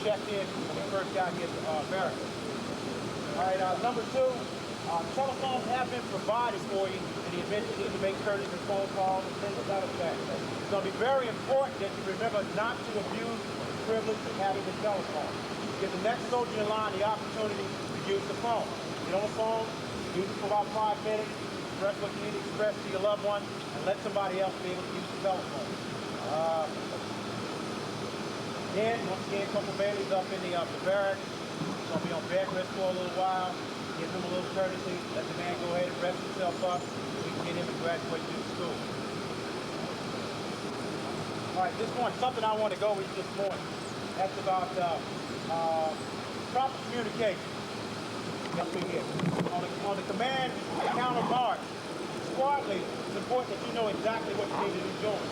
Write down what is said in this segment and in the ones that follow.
checked in when we first got here to barracks. All right, number two, telephones have been provided for you in the event you need to make courteous phone calls and things to that effect. It's going to be very important that you remember not to abuse the privilege of having the telephone. Give the next soldier in line the opportunity to use the phone. Get on the phone, use it for about 5 minutes, express what you need to express to your loved one, and let somebody else be able to use the telephone. Then, once again, Corporal Bailey's up in the barracks. He's going to be on bed rest for a little while. Give him a little courtesy. Let the man go ahead and rest himself up so we can get him to graduate to school. All right, this morning, something I want to go with this morning. That's about proper communication. Up in here. On the command counter march, squad leader, it's important that you know exactly what you need to be doing.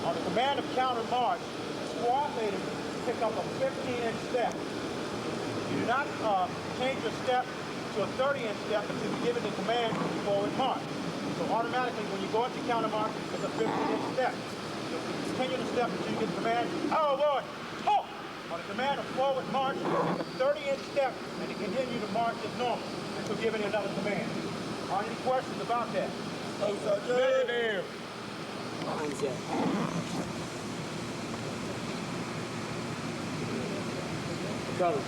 On the command of counter march, squad leaders pick up a 15-inch step. You do not change your step to a 30-inch step until you give it the command to forward march. So automatically, when you go into counter march, it's a 15-inch step. So you continue the step until you get the command, oh Lord, halt! On the command of forward march, take a 30-inch step and to continue to march as normal until giving another command. Are any questions about that? Oh, Sergeant. Colonel,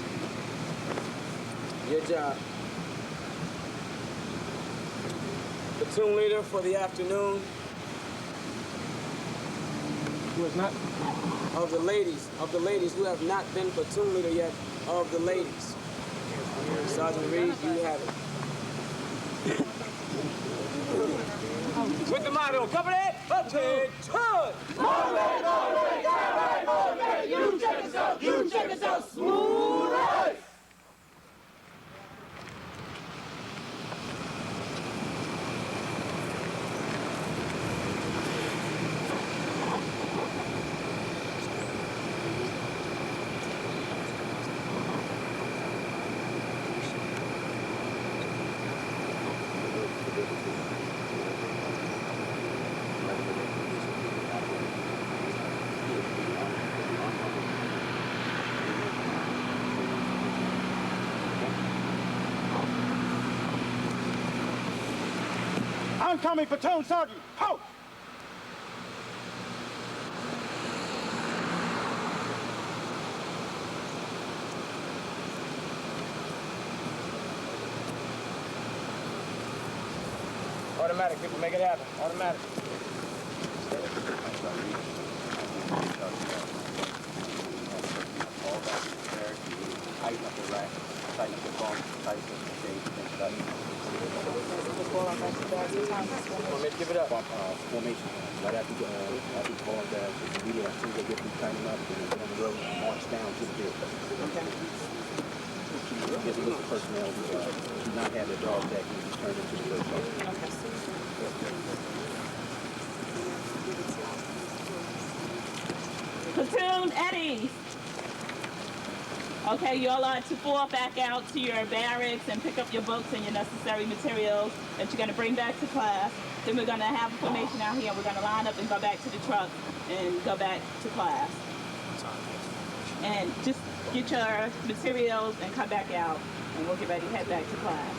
your job. Platoon leader for the afternoon. Who is not? Of the ladies who have not been platoon leader yet, of the ladies. Sergeant Reed, you have it. With the motto, company, attention! Motivate, motivate, downright motivate! You check us out, smooth ice! Oncoming platoon sergeant, halt! Automatic, people, make it happen. Automatic. Tighten up the rack, tighten up the bump, tighten up the shade, and tighten. Give it up. Formation. Right after you call the video, as soon as they get through tightening up, they're on the road and march down to the hill. Okay. There's a list of personnel who do not have their dog tag and be turned into the first sergeant. Platoon Eddie. Okay, you all are to fall back out to your barracks and pick up your books and your necessary materials that you're going to bring back to class. Then we're going to have a formation out here. We're going to line up and go back to the truck and go back to class. And just get your materials and come back out, and we'll get ready to head back to class.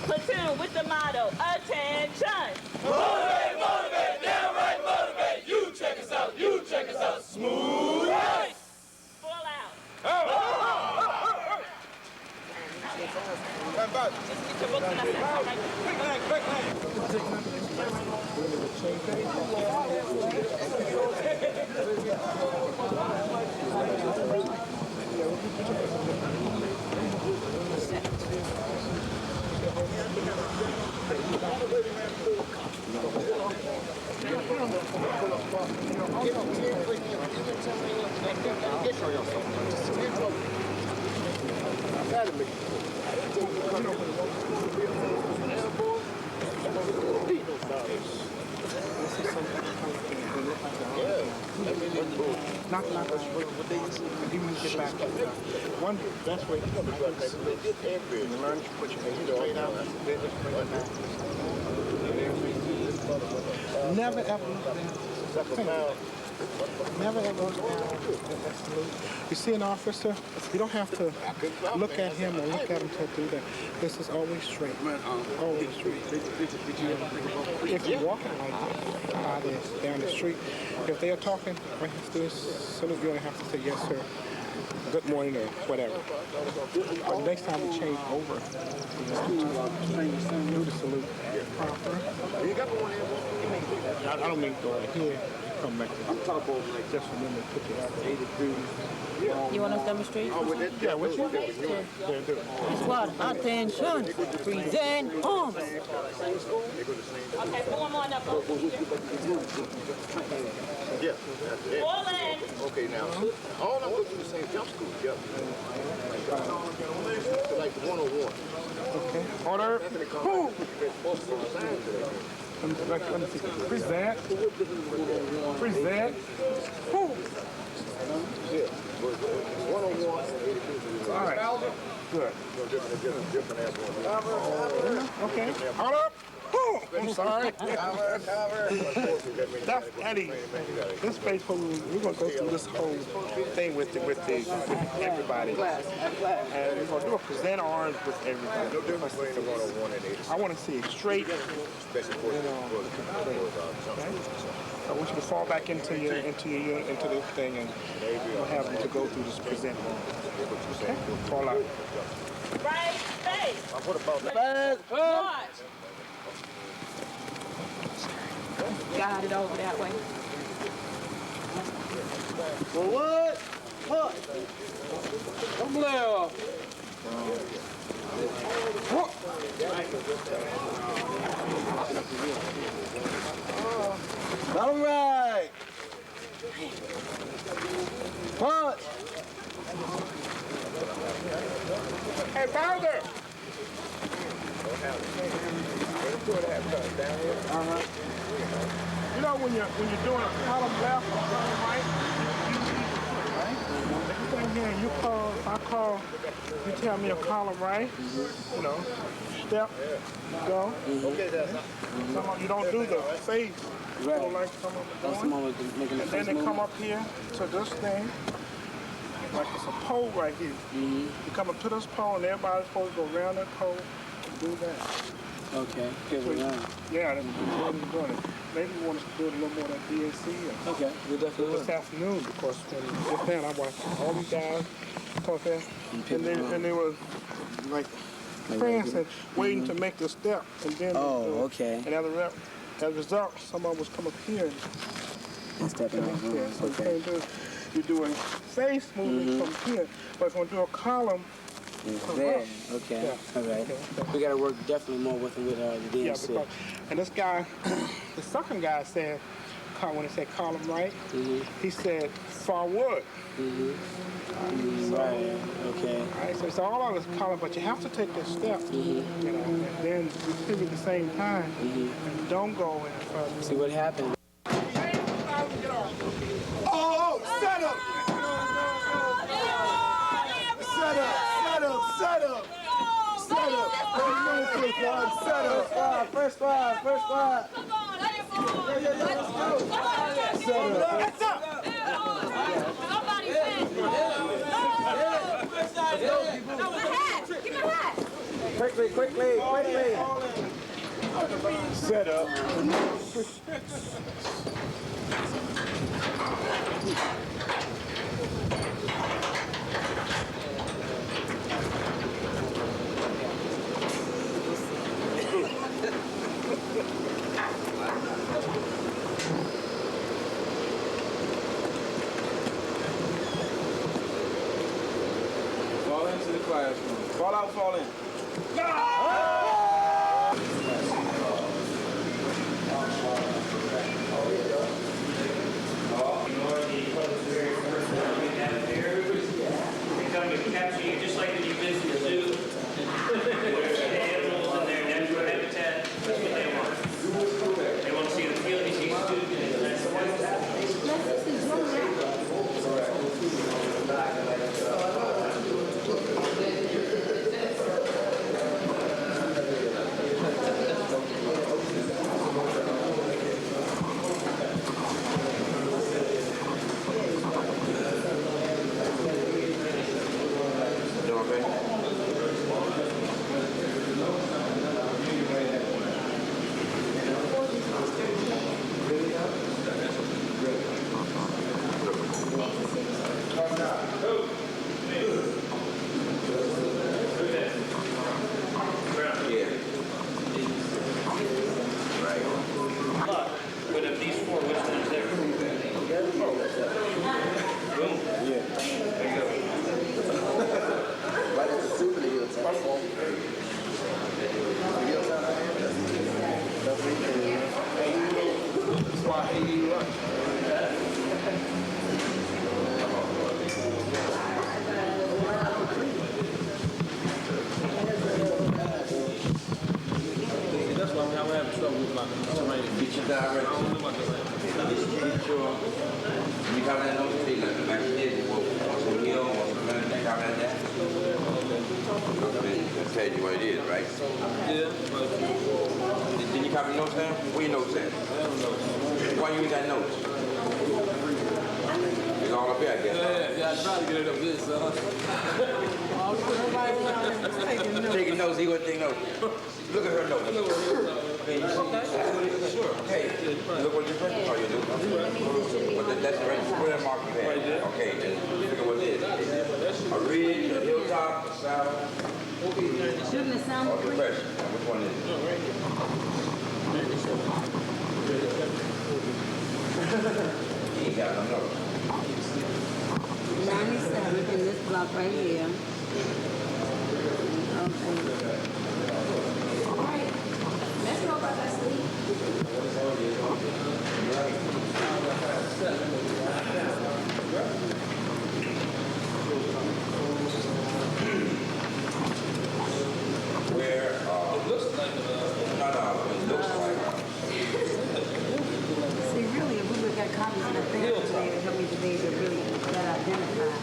Platoon with the motto, attention! Motivate, motivate, downright motivate! You check us out, smooth ice! Full out. Come back. Just get your books and that's all right. Quick lane. Not us, what they used to even get back. One best way to do it is learn to put your feet straight out, then just bring it back. Never ever look down. Never ever look down at that salute. You see an officer, you don't have to look at him or look at him to do that. This is always straight. Always straight. If you're walking like this down the street, if they are talking, all you have to do is salute. You only have to say yes, sir. Good morning or whatever. Next time we change over, do the salute proper. I don't mean go right here. Come back to just remember to put your 80 degrees. You want us to demonstrate? Yeah, what you do? Squad, attention, present arms. Okay, form on up over here. Yeah. All in. Okay, now, all of them go through the same jump school. Yep. So like the 101. Okay. Order. Boom. Let me see. Present. Present. Boom. Yeah. 101 and 82. All right. Good. Different airports. Okay. Order. Boom. I'm sorry. That's Eddie. This space, we're going to go through this whole thing with everybody. And we're going to do a present arms with everybody. No difference between the 101 and 82. I want to see it straight. Especially for I want you to fall back into the thing, and we'll have them to go through this present. Okay? Fall out. Right face. What about March. Got it over that way. Forward. Push. Come left. Bottom right. Punch. Hey, Bowser! You know when you're doing a column left or column right, if you come here and you tell me a column right, you know, step, go. Some of you don't do the face. Right. So like some of them doing. And then they come up here to this thing, like it's a pole right here. You come up to this pole and everybody's supposed to go around that pole and do that. Okay. Good one. Yeah, that's what we're doing. Maybe we want to do it a little more than DNC. Okay. We definitely This afternoon, because when just now I watched all these guys talk there, and they were like prancing, waiting to make the step, and then okay. And as a result, someone was come up here and Stepping out. so Okay. you're doing face movement from here, but if you want to do a column. There. Okay. Yeah. All right. Okay. We got to work definitely more with the Yeah, DNC. because, and this guy, the second guy said, when he said column right, he said forward. Right. Okay. Right, so it's all on this column, but you have to take this step, you know, and then repeat at the same time, and don't go in front. See what happened. Oh, set up! Set up! Set up! Set up! Set up! First squad. Come on, let's go. Set up! Let's up. Somebody said. No, my hat. Give me my hat. Quickly. Set up! Fall into the classroom. Fall out, fall in. They come to capture you just like when you visit the zoo. There's the animals in their natural habitat. That's what they want. They want to see the field. They see students. That's Tell you what it is, right? Yeah. Did you copy notes down? Where your notes at? Why you ain't got notes? It's all up here, I guess. Yeah, I tried to get it up this, Taking notes, he wasn't taking notes. Look at her notes. Okay, you see that? Sure. Hey, look what you're doing. Oh, you do? That's right. Where that mark you had? Okay, then look at what it is. A ridge, a hilltop, a saddle. Shouldn't it sound Or depression. Which one is it? He ain't got no notes. 97 in this block right here. Okay. All right. Let's go about that sleep. Where, it looks like, it looks like. See, really, if we would have got copies of the thing today, it would help me today to really get identified.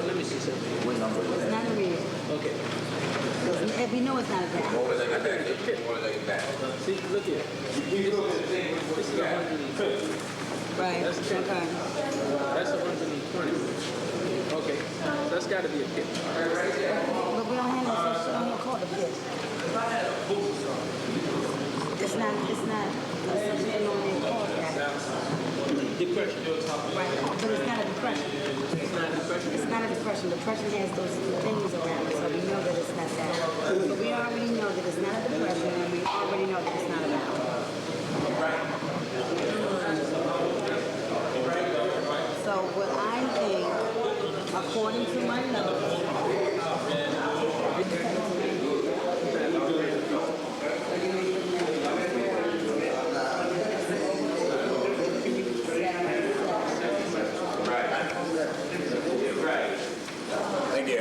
Let me see something. What number is It's that? not a real. Okay. If we know it's not a bad. What was that back? What was that back? See, look here. You look at the thing, what you got? Right. That's Okay. That's 120. Okay. That's got to be a pit. But we don't have no such thing. We don't call it a pit. It's not such thing on there called that. Depression. Right. But it's not a depression. It's not a depression. It's not a depression. Depression has those things around it, so we know that it's not that. But we already know that it's not a depression, and we already know that it's not a vowel. So what I think, according to my notes, Thank you.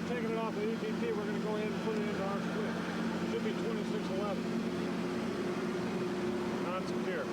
Taking it off the EPP, we're going to go ahead and put it into our split. It should be 2611. Non-secure.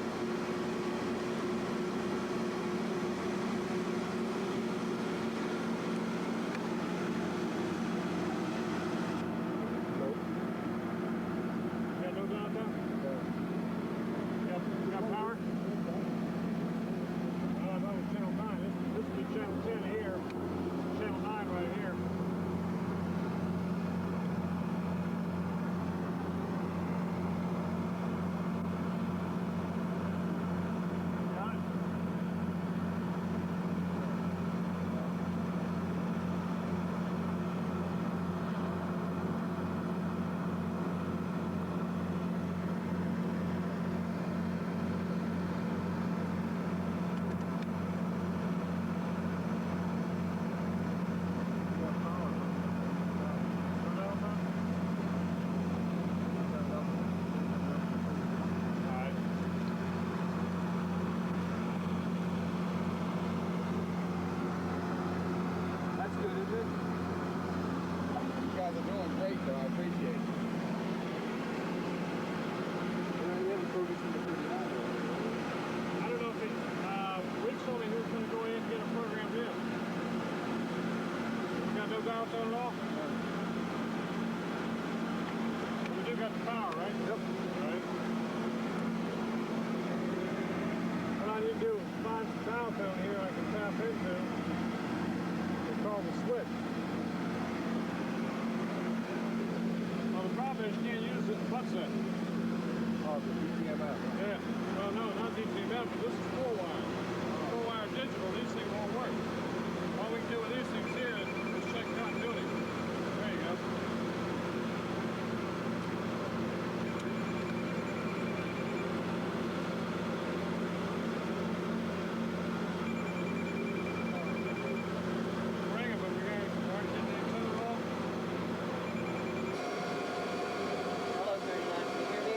power, right? Yep. All right. What I need to do is find some valve down here I can tap into. It's called the switch. Well, the problem is you can't use it in putt set. Oh, the DTMF. Yeah. Well, no, not DTMF, but this is 4-wire. 4-wire digital, these things won't work. All we can do with these things here is check continuity. There you go. Ring it, but we're going to work in the antenna off. Hello, 39. Can you hear me?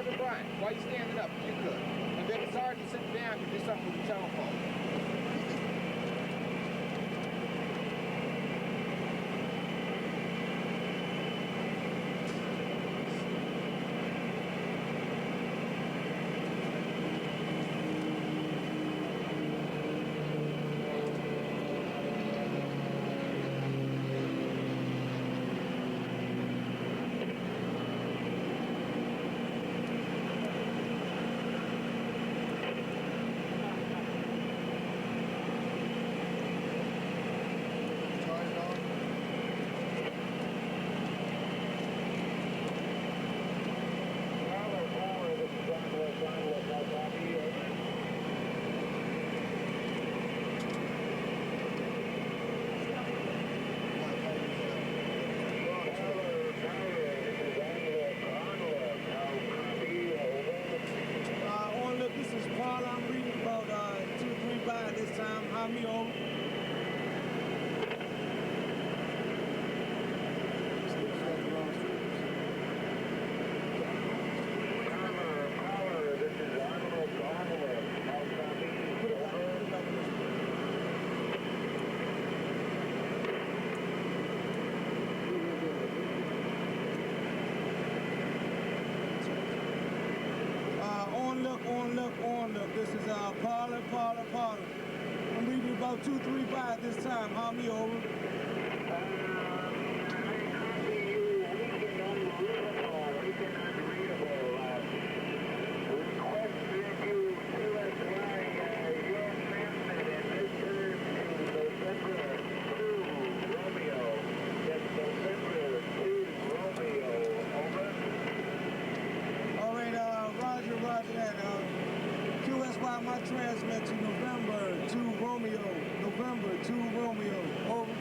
Sergeant Bryant, why you standing up? You could. And then the sergeant sit down and do something with the telephone. This is Paul. I'm reading about 235 this time. How me over? On look. This is Paula. I'm reading about 235 this time. How me over? Roger that. QSY, my transmit to November 2 Romeo. November 2 Romeo. Over.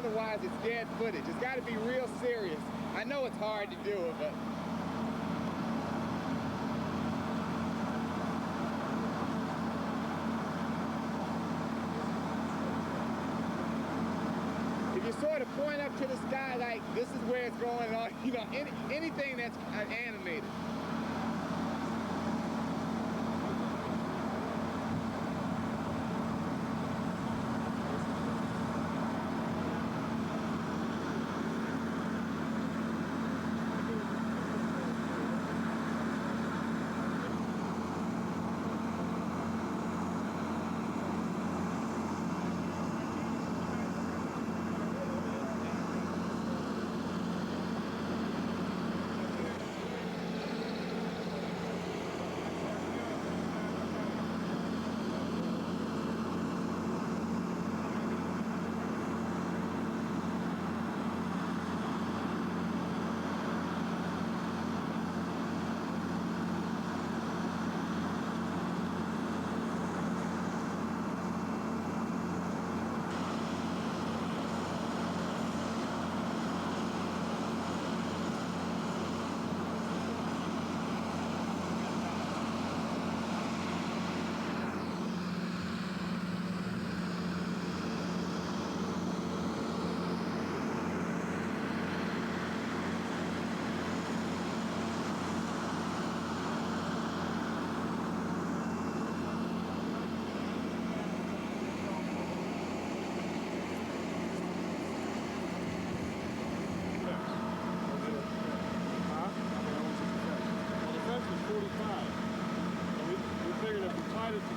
otherwise it's dead footage. It's got to be real serious. I know it's hard to do it, but if you sort of point up to the sky like this is where it's going on, you know, anything that's animated.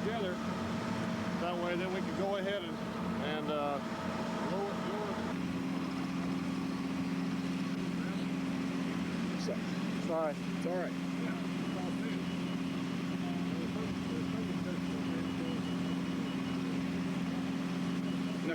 Together. That way, then we can go ahead and lower. Sorry, it's all right. No.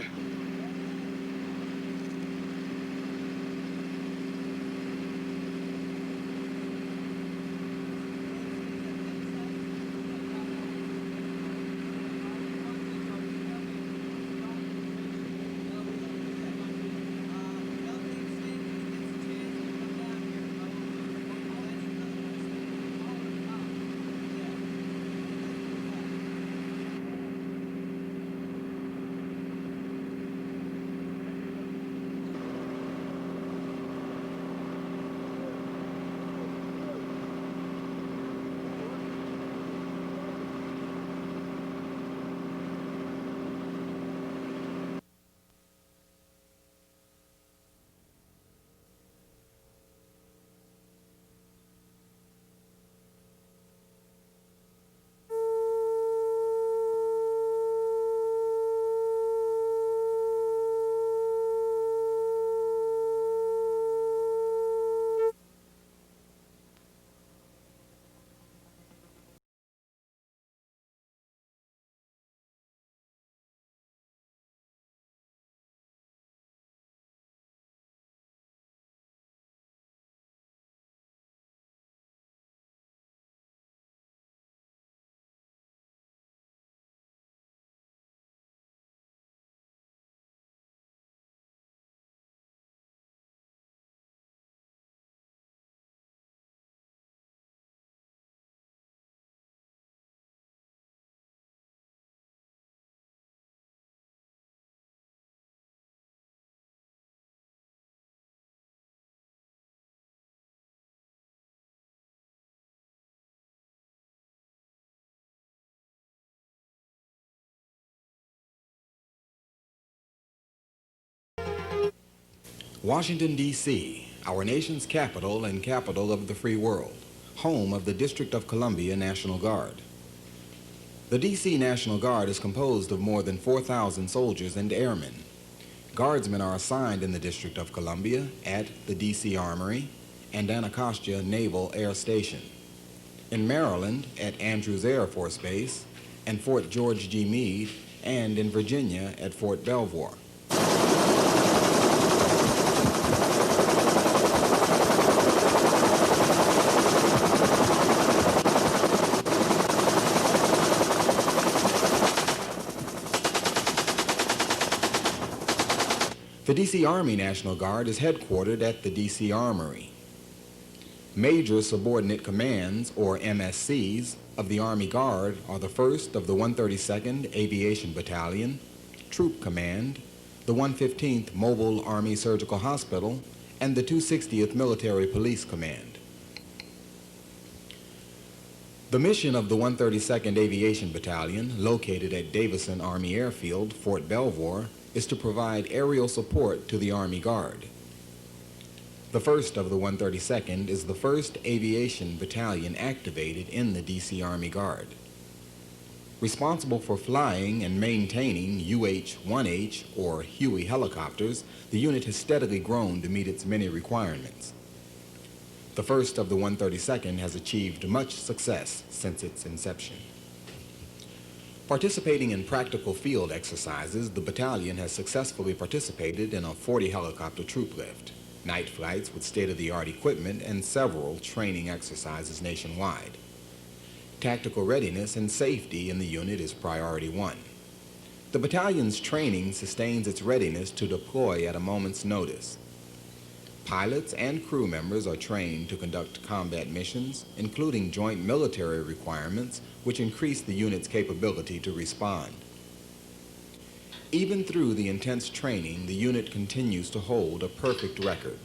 Washington, D.C., our nation's capital and capital of the free world, home of the District of Columbia National Guard. The D.C. National Guard is composed of more than 4,000 soldiers and airmen. Guardsmen are assigned in the District of Columbia at the D.C. Armory and Anacostia Naval Air Station, in Maryland at Andrews Air Force Base and Fort George G. Meade, and in Virginia at Fort Belvoir. The D.C. Army National Guard is headquartered at the D.C. Armory. Major Subordinate Commands, or MSCs, of the Army Guard are the 1st of the 132nd Aviation Battalion, Troop Command, the 115th Mobile Army Surgical Hospital, and the 260th Military Police Command. The mission of the 132nd Aviation Battalion, located at Davison Army Airfield, Fort Belvoir, is to provide aerial support to the Army Guard. The 1st of the 132nd is the 1st Aviation Battalion activated in the D.C. Army Guard. Responsible for flying and maintaining UH-1H or Huey helicopters, the unit has steadily grown to meet its many requirements. The 1st of the 132nd has achieved much success since its inception. Participating in practical field exercises, the battalion has successfully participated in a 40 helicopter troop lift, night flights with state-of-the-art equipment, and several training exercises nationwide. Tactical readiness and safety in the unit is priority 1. The battalion's training sustains its readiness to deploy at a moment's notice. Pilots and crew members are trained to conduct combat missions, including joint military requirements, which increase the unit's capability to respond. Even through the intense training, the unit continues to hold a perfect record.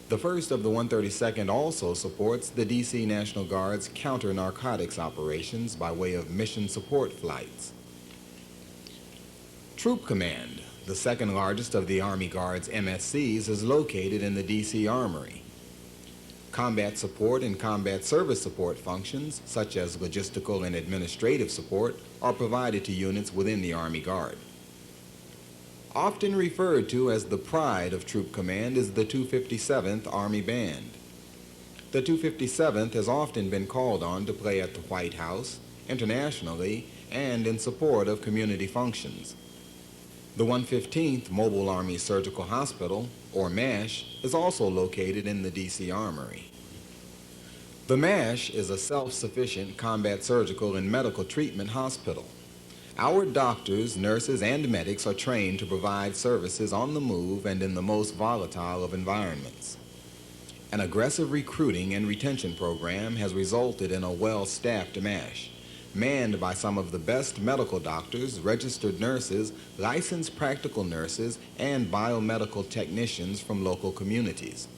The 1st of the 132nd also supports the D.C. National Guard's counter-narcotics operations by way of mission support flights. Troop Command, the 2nd largest of the Army Guard's MSCs, is located in the D.C. Armory. Combat support and combat service support functions, such as logistical and administrative support, are provided to units within the Army Guard. Often referred to as the pride of Troop Command is the 257th Army Band. The 257th has often been called on to play at the White House, internationally, and in support of community functions. The 115th Mobile Army Surgical Hospital, or MASH, is also located in the D.C. Armory. The MASH is a self-sufficient combat surgical and medical treatment hospital. Our doctors, nurses, and medics are trained to provide services on the move and in the most volatile of environments. An aggressive recruiting and retention program has resulted in a well-staffed MASH, manned by some of the best medical doctors, registered nurses, licensed practical nurses, and biomedical technicians from local communities.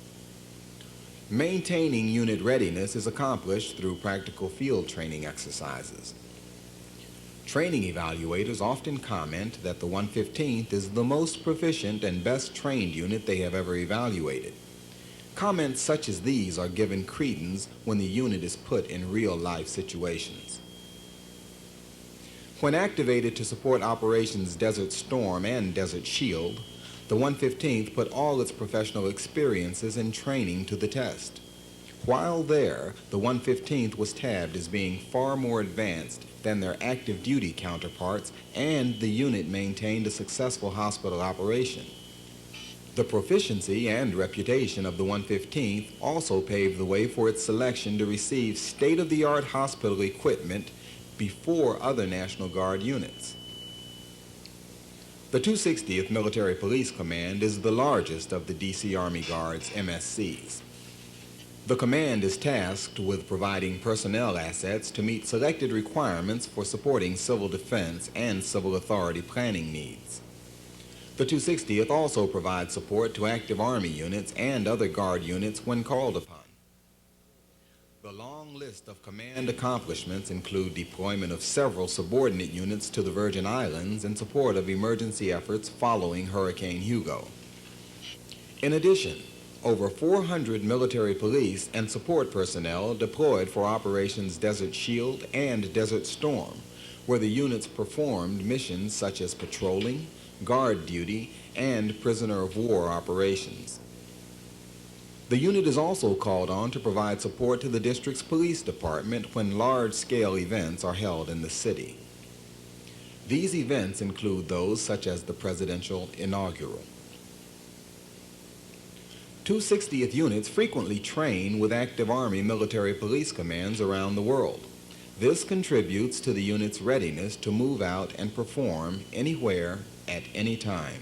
Maintaining unit readiness is accomplished through practical field training exercises. Training evaluators often comment that the 115th is the most proficient and best trained unit they have ever evaluated. Comments such as these are given credence when the unit is put in real-life situations. When activated to support Operations Desert Storm and Desert Shield, the 115th put all its professional experiences and training to the test. While there, the 115th was tabbed as being far more advanced than their active duty counterparts, and the unit maintained a successful hospital operation. The proficiency and reputation of the 115th also paved the way for its selection to receive state-of-the-art hospital equipment before other National Guard units. The 260th Military Police Command is the largest of the D.C. Army Guard's MSCs. The command is tasked with providing personnel assets to meet selected requirements for supporting civil defense and civil authority planning needs. The 260th also provides support to active Army units and other Guard units when called upon. The long list of command accomplishments include deployment of several subordinate units to the Virgin Islands in support of emergency efforts following Hurricane Hugo. In addition, over 400 military police and support personnel deployed for Operations Desert Shield and Desert Storm, where the units performed missions such as patrolling, guard duty, and prisoner of war operations. The unit is also called on to provide support to the district's police department when large-scale events are held in the city. These events include those such as the presidential inaugural. 260th units frequently train with active Army military police commands around the world. This contributes to the unit's readiness to move out and perform anywhere, at any time.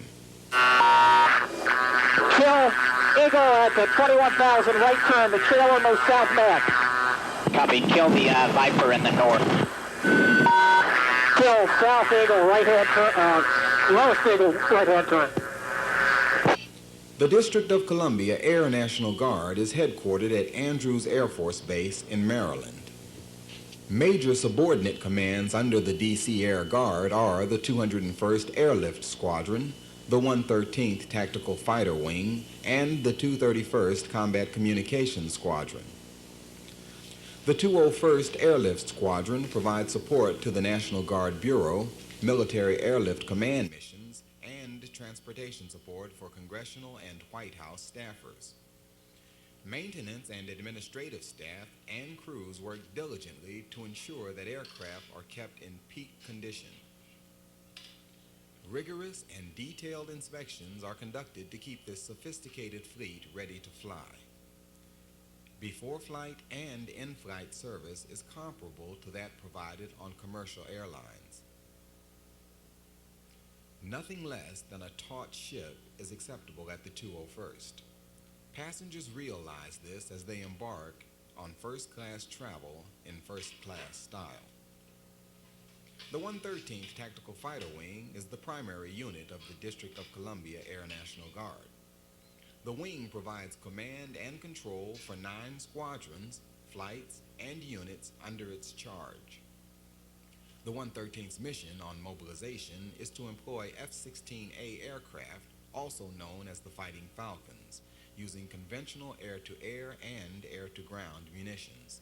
Kill Eagle at the 21,000 right turn, the trailer moves southbound. Copy, kill the Viper in the north. Kill South Eagle, right-hand turn, Lowest Eagle, right-hand turn. The District of Columbia Air National Guard is headquartered at Andrews Air Force Base in Maryland. Major subordinate commands under the D.C. Air Guard are the 201st Airlift Squadron, the 113th Tactical Fighter Wing, and the 231st Combat Communications Squadron. The 201st Airlift Squadron provides support to the National Guard Bureau, military airlift command missions, and transportation support for congressional and White House staffers. Maintenance and administrative staff and crews work diligently to ensure that aircraft are kept in peak condition. Rigorous and detailed inspections are conducted to keep this sophisticated fleet ready to fly. Before flight and in-flight service is comparable to that provided on commercial airlines. Nothing less than a taut ship is acceptable at the 201st. Passengers realize this as they embark on first-class travel in first-class style. The 113th Tactical Fighter Wing is the primary unit of the District of Columbia Air National Guard. The wing provides command and control for 9 squadrons, flights, and units under its charge. The 113th's mission on mobilization is to employ F-16A aircraft, also known as the Fighting Falcons, using conventional air-to-air and air-to-ground munitions.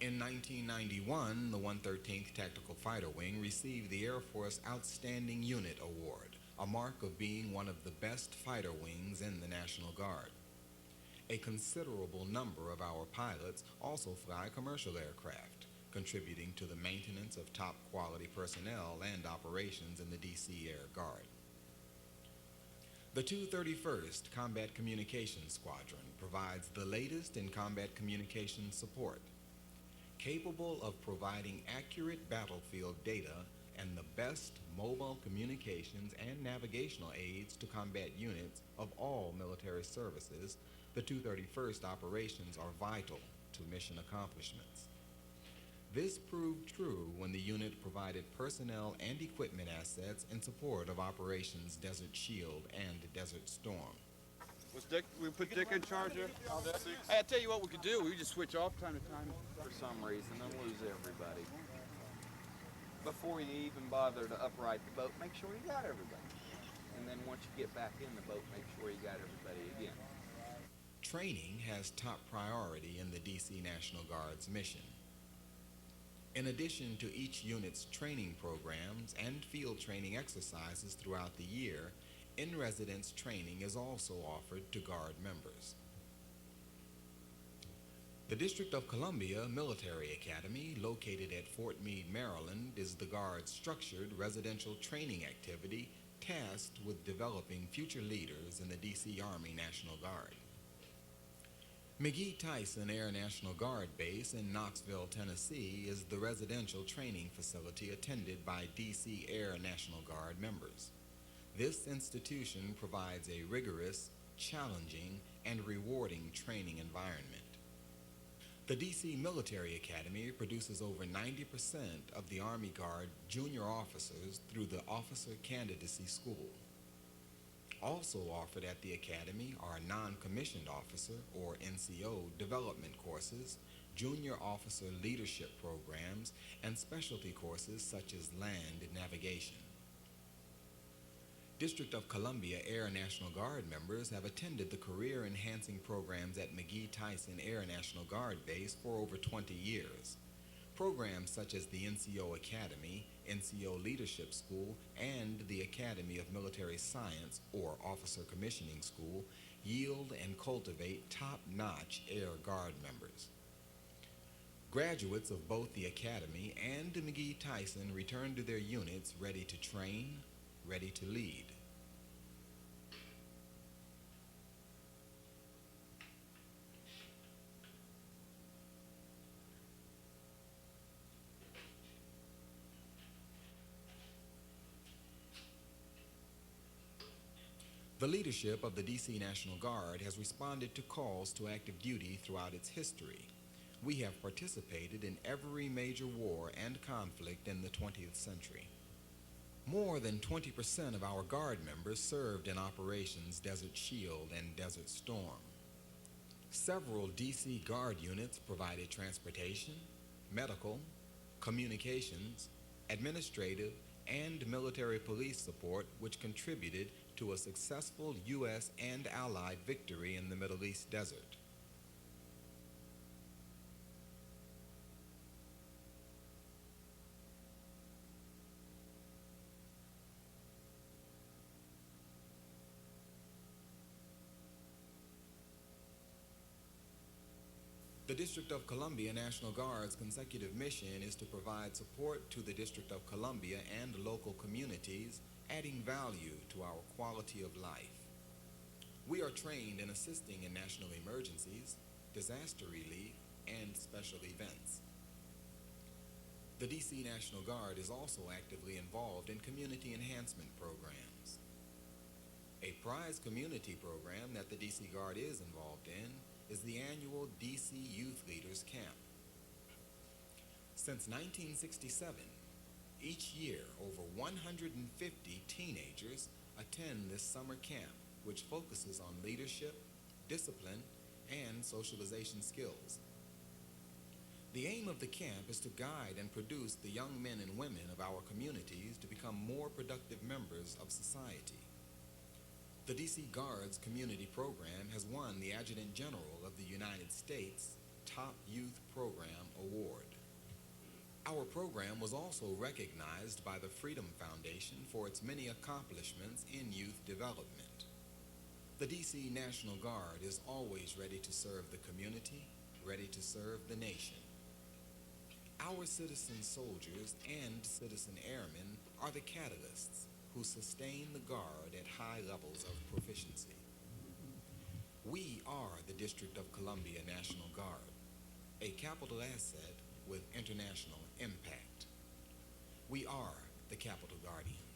In 1991, the 113th Tactical Fighter Wing received the Air Force Outstanding Unit Award, a mark of being one of the best fighter wings in the National Guard. A considerable number of our pilots also fly commercial aircraft, contributing to the maintenance of top-quality personnel and operations in the D.C. Air Guard. The 231st Combat Communications Squadron provides the latest in combat communications support, capable of providing accurate battlefield data and the best mobile communications and navigational aids to combat units of all military services. The 231st operations are vital to mission accomplishments. This proved true when the unit provided personnel and equipment assets in support of Operations Desert Shield and Desert Storm. We put Dick in charge here? Hey, I tell you what we could do. We just switch off time to time for some reason and lose everybody. Before you even bother to upright the boat, make sure you got everybody. And then once you get back in the boat, make sure you got everybody again. Training has top priority in the D.C. National Guard's mission. In addition to each unit's training programs and field training exercises throughout the year, in-residence training is also offered to Guard members. The District of Columbia Military Academy, located at Fort Meade, Maryland, is the Guard's structured residential training activity tasked with developing future leaders in the D.C. Army National Guard. McGee-Tyson Air National Guard Base in Knoxville, Tennessee, is the residential training facility attended by D.C. Air National Guard members. This institution provides a rigorous, challenging, and rewarding training environment. The D.C. Military Academy produces over 90% of the Army Guard junior officers through the Officer Candidacy School. Also offered at the Academy are non-commissioned officer, or NCO, development courses, junior officer leadership programs, and specialty courses such as land navigation. District of Columbia Air National Guard members have attended the career-enhancing programs at McGee-Tyson Air National Guard Base for over 20 years. Programs such as the NCO Academy, NCO Leadership School, and the Academy of Military Science, or Officer Commissioning School, yield and cultivate top-notch Air Guard members. Graduates of both the Academy and McGee-Tyson return to their units ready to train, ready to lead. The leadership of the D.C. National Guard has responded to calls to active duty throughout its history. We have participated in every major war and conflict in the 20th century. More than 20% of our Guard members served in Operations Desert Shield and Desert Storm. Several D.C. Guard units provided transportation, medical, communications, administrative, and military police support, which contributed to a successful U.S. and Allied victory in the Middle East desert. The District of Columbia National Guard's consecutive mission is to provide support to the District of Columbia and local communities, adding value to our quality of life. We are trained in assisting in national emergencies, disaster relief, and special events. The D.C. National Guard is also actively involved in community enhancement programs. A prize community program that the D.C. Guard is involved in is the annual D.C. Youth Leaders Camp. Since 1967, each year over 150 teenagers attend this summer camp, which focuses on leadership, discipline, and socialization skills. The aim of the camp is to guide and produce the young men and women of our communities to become more productive members of society. The D.C. Guard's community program has won the Adjutant General of the United States Top Youth Program Award. Our program was also recognized by the Freedom Foundation for its many accomplishments in youth development. The D.C. National Guard is always ready to serve the community, ready to serve the nation. Our citizen soldiers and citizen airmen are the catalysts who sustain the Guard at high levels of proficiency. We are the District of Columbia National Guard, a capital asset with international impact. We are the Capitol Guardians.